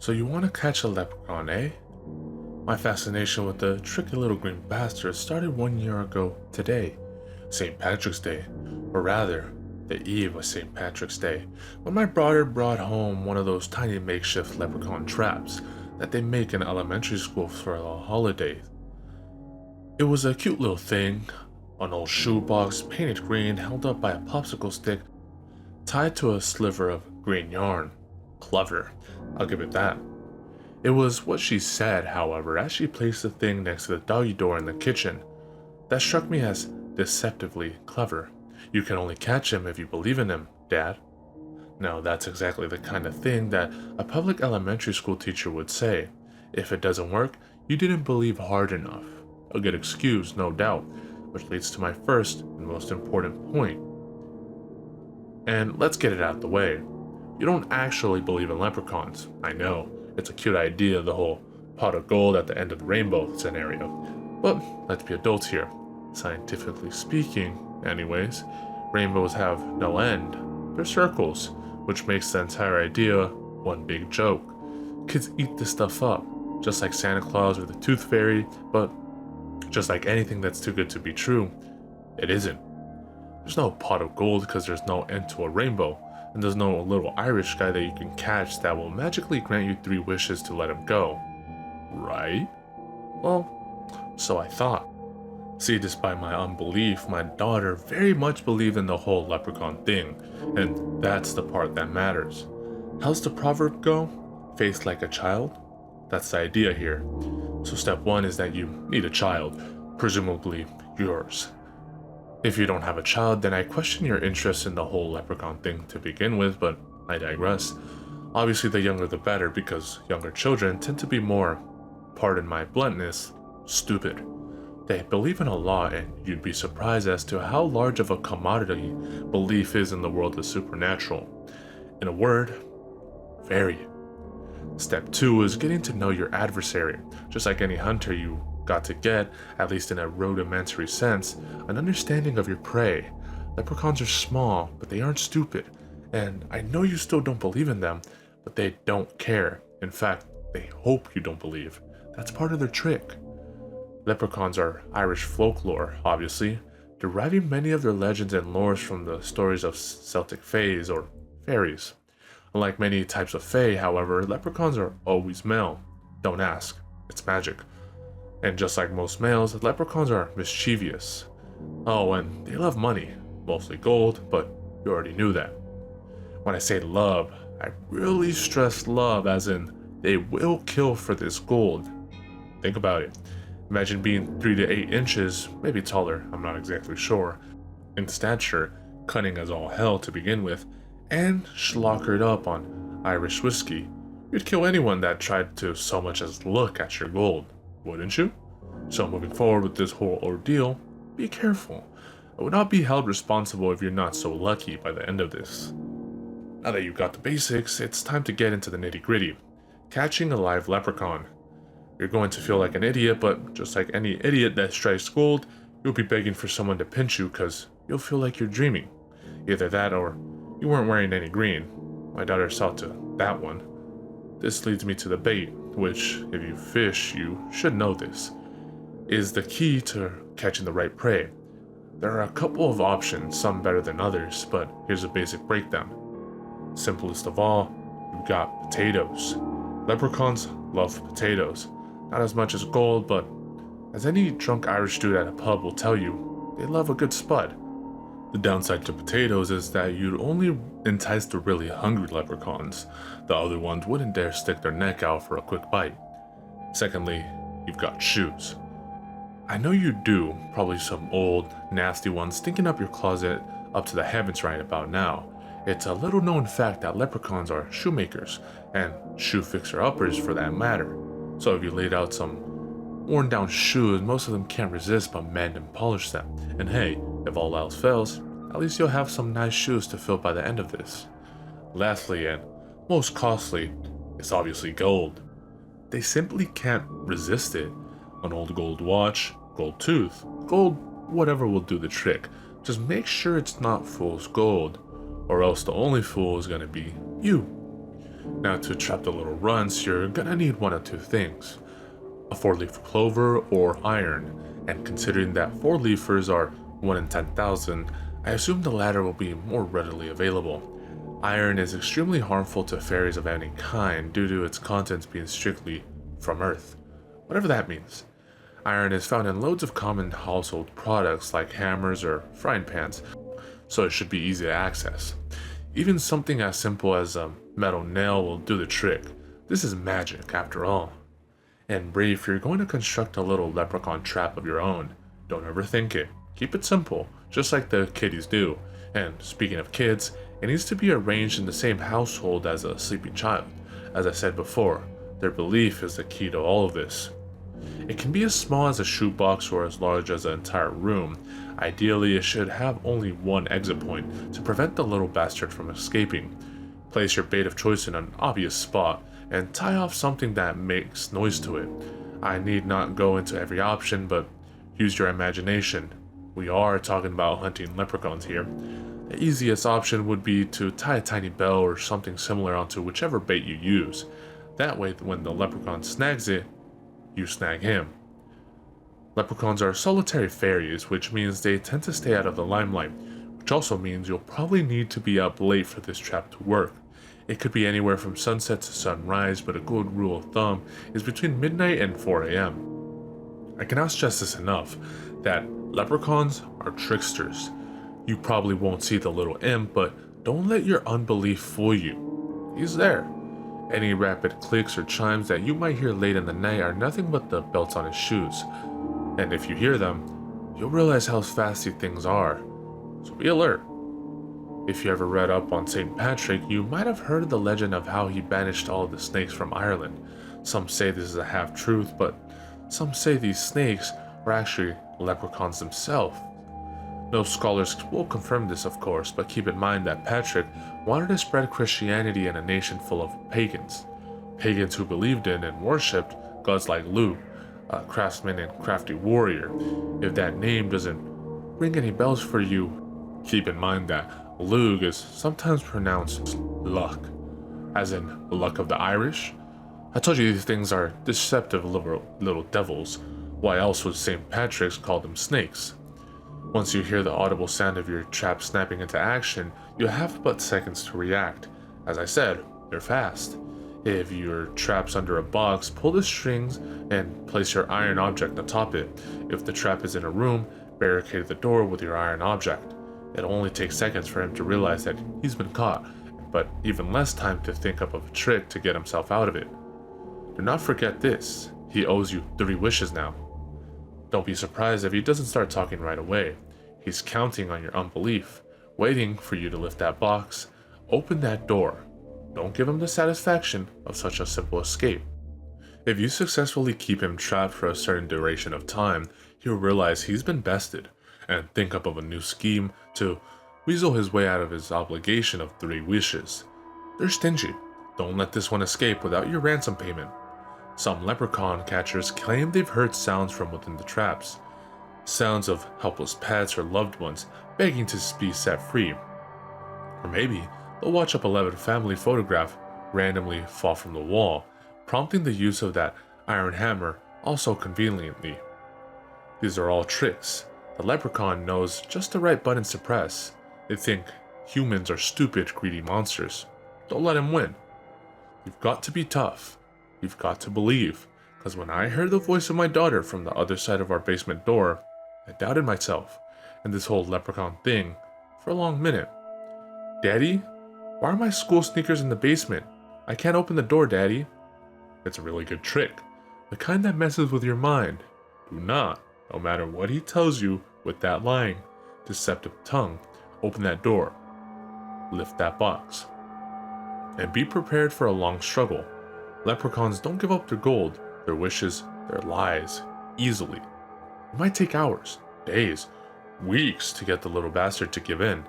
So you want to catch a leprechaun, eh? My fascination with the tricky little green bastard started 1 year ago today, St. Patrick's Day, or rather, the eve of St. Patrick's Day, when my brother brought home one of those tiny makeshift leprechaun traps that they make in elementary school for the holidays. It was a cute little thing, an old shoebox painted green held up by a popsicle stick tied to a sliver of green yarn. Clever, I'll give it that. It was what she said, however, as she placed the thing next to the doggy door in the kitchen, that struck me as deceptively clever. You can only catch him if you believe in him, Dad. Now, that's exactly the kind of thing that a public elementary school teacher would say. If it doesn't work, you didn't believe hard enough. A good excuse, no doubt, which leads to my first and most important point. And let's get it out of the way. You don't actually believe in leprechauns, I know. It's a cute idea, the whole pot of gold at the end of the rainbow scenario. But let's be adults here. Scientifically speaking, anyways, rainbows have no end. They're circles, which makes the entire idea one big joke. Kids eat this stuff up, just like Santa Claus or the Tooth Fairy, but just like anything that's too good to be true, it isn't. There's no pot of gold because there's no end to a rainbow, and there's no little Irish guy that you can catch that will magically grant you 3 wishes to let him go. Right? Well, so I thought. See, despite my unbelief, my daughter very much believed in the whole leprechaun thing, and that's the part that matters. How's the proverb go? Faith like a child? That's the idea here. So step 1 is that you need a child, presumably yours. If you don't have a child, then I question your interest in the whole leprechaun thing to begin with, but I digress. Obviously the younger the better, because younger children tend to be more, pardon my bluntness, stupid. They believe in a lot, and you'd be surprised as to how large of a commodity belief is in the world of supernatural. In a word, very. Step 2 is getting to know your adversary. Just like any hunter, you got to get, at least in a rudimentary sense, an understanding of your prey. Leprechauns are small, but they aren't stupid. And I know you still don't believe in them, but they don't care. In fact, they hope you don't believe. That's part of their trick. Leprechauns are Irish folklore, obviously, deriving many of their legends and lores from the stories of Celtic fays or fairies. Unlike many types of fae, however, leprechauns are always male. Don't ask, it's magic. And just like most males, leprechauns are mischievous. Oh, and they love money, mostly gold, but you already knew that. When I say love, I really stress love, as in they will kill for this gold. Think about it. Imagine being 3 to 8 inches, maybe taller, I'm not exactly sure, in stature, cunning as all hell to begin with, and schlockered up on Irish whiskey. You'd kill anyone that tried to so much as look at your gold, wouldn't you? So moving forward with this whole ordeal, be careful. I would not be held responsible if you're not so lucky by the end of this. Now that you've got the basics, it's time to get into the nitty-gritty. Catching a live leprechaun. You're going to feel like an idiot, but just like any idiot that strikes gold, you'll be begging for someone to pinch you because you'll feel like you're dreaming. Either that or you weren't wearing any green. My daughter saw to that one. This leads me to the bait, which, if you fish, you should know this, is the key to catching the right prey. There are a couple of options, some better than others, but here's a basic breakdown. Simplest of all, you've got potatoes. Leprechauns love potatoes. Not as much as gold, but as any drunk Irish dude at a pub will tell you, they love a good spud. The downside to potatoes is that you'd only entice the really hungry leprechauns. The other ones wouldn't dare stick their neck out for a quick bite. Secondly, you've got shoes. I know you do, probably some old, nasty ones stinking up your closet up to the heavens right about now. It's a little known fact that leprechauns are shoemakers, and shoe fixer-uppers for that matter. So if you laid out some worn down shoes, most of them can't resist but mend and polish them. And hey, if all else fails, at least you'll have some nice shoes to fill by the end of this. Lastly, and most costly, is obviously gold. They simply can't resist it. An old gold watch, gold tooth, gold whatever will do the trick. Just make sure it's not fool's gold, or else the only fool is gonna be you. Now, to trap the little runts, you're gonna need one of two things: a 4-leaf clover or iron, and considering that 4-leafers are 1 in 10,000, I assume the latter will be more readily available. Iron is extremely harmful to fairies of any kind due to its contents being strictly from Earth, whatever that means. Iron is found in loads of common household products like hammers or frying pans, so it should be easy to access. Even something as simple as a metal nail will do the trick. This is magic, after all. And Bree, if you're going to construct a little leprechaun trap of your own, don't overthink it. Keep it simple, just like the kiddies do. And speaking of kids, it needs to be arranged in the same household as a sleeping child. As I said before, their belief is the key to all of this. It can be as small as a shoebox or as large as an entire room. Ideally, it should have only one exit point to prevent the little bastard from escaping. Place your bait of choice in an obvious spot and tie off something that makes noise to it. I need not go into every option, but use your imagination. We are talking about hunting leprechauns here. The easiest option would be to tie a tiny bell or something similar onto whichever bait you use. That way, when the leprechaun snags it, you snag him. Leprechauns are solitary fairies, which means they tend to stay out of the limelight, which also means you'll probably need to be up late for this trap to work. It could be anywhere from sunset to sunrise, but a good rule of thumb is between midnight and 4 a.m. I cannot stress this enough, that leprechauns are tricksters. You probably won't see the little imp, but don't let your unbelief fool you. He's there. Any rapid clicks or chimes that you might hear late in the night are nothing but the belts on his shoes. And if you hear them, you'll realize how fast things are. So be alert. If you ever read up on St. Patrick, you might have heard the legend of how he banished all of the snakes from Ireland. Some say this is a half-truth, but some say these snakes were actually leprechauns themselves. No scholars will confirm this, of course, but keep in mind that Patrick wanted to spread Christianity in a nation full of pagans. Pagans who believed in and worshipped gods like Lugh, a craftsman and crafty warrior. If that name doesn't ring any bells for you, keep in mind that Lugh is sometimes pronounced luck, as in luck of the Irish. I told you these things are deceptive little devils. Why else would St. Patrick's call them snakes? Once you hear the audible sound of your trap snapping into action, you have but seconds to react. As I said, they're fast. If your trap's under a box, pull the strings and place your iron object atop it. If the trap is in a room, barricade the door with your iron object. It'll only take seconds for him to realize that he's been caught, but even less time to think up of a trick to get himself out of it. Do not forget this, he owes you 3 wishes now. Don't be surprised if he doesn't start talking right away. He's counting on your unbelief, waiting for you to lift that box, open that door. Don't give him the satisfaction of such a simple escape. If you successfully keep him trapped for a certain duration of time, he'll realize he's been bested, and think up of a new scheme to weasel his way out of his obligation of 3 wishes. They're stingy. Don't let this one escape without your ransom payment. Some leprechaun catchers claim they've heard sounds from within the traps. Sounds of helpless pets or loved ones begging to be set free. Or maybe they'll watch a beloved family photograph randomly fall from the wall, prompting the use of that iron hammer also conveniently. These are all tricks. The leprechaun knows just the right buttons to press. They think humans are stupid, greedy monsters. Don't let him win. You've got to be tough. You've got to believe, because when I heard the voice of my daughter from the other side of our basement door, I doubted myself and this whole leprechaun thing for a long minute. Daddy, why are my school sneakers in the basement? I can't open the door, Daddy. It's a really good trick, the kind that messes with your mind. Do not, no matter what he tells you with that lying, deceptive tongue, open that door, lift that box, and be prepared for a long struggle. Leprechauns don't give up their gold, their wishes, their lies, easily. It might take hours, days, weeks to get the little bastard to give in.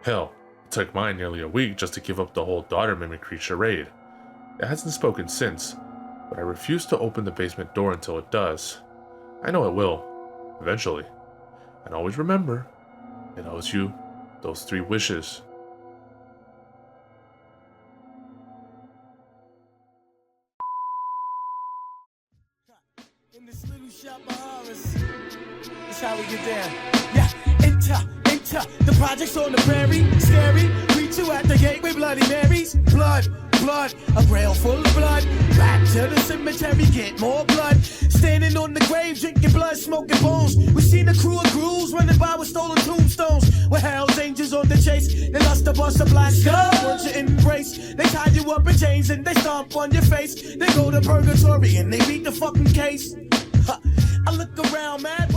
Hell, it took mine nearly a week just to give up the whole daughter mimicry charade. It hasn't spoken since, but I refuse to open the basement door until it does. I know it will, eventually. And always remember, it owes you those 3 wishes. That's how we get down. Yeah, enter. The project's on the prairie, scary. Greet you at the gate with Bloody Marys. Blood, a grail full of blood. Back to the cemetery, get more blood. Standing on the grave, drinking blood, smoking bones. We seen a crew of ghouls running by with stolen tombstones. With Hell's Angels on the chase, they lust to bust a black skull. Want you embrace, they tie you up in chains and they stomp on your face. They go to purgatory and they beat the fucking case. I look around, man.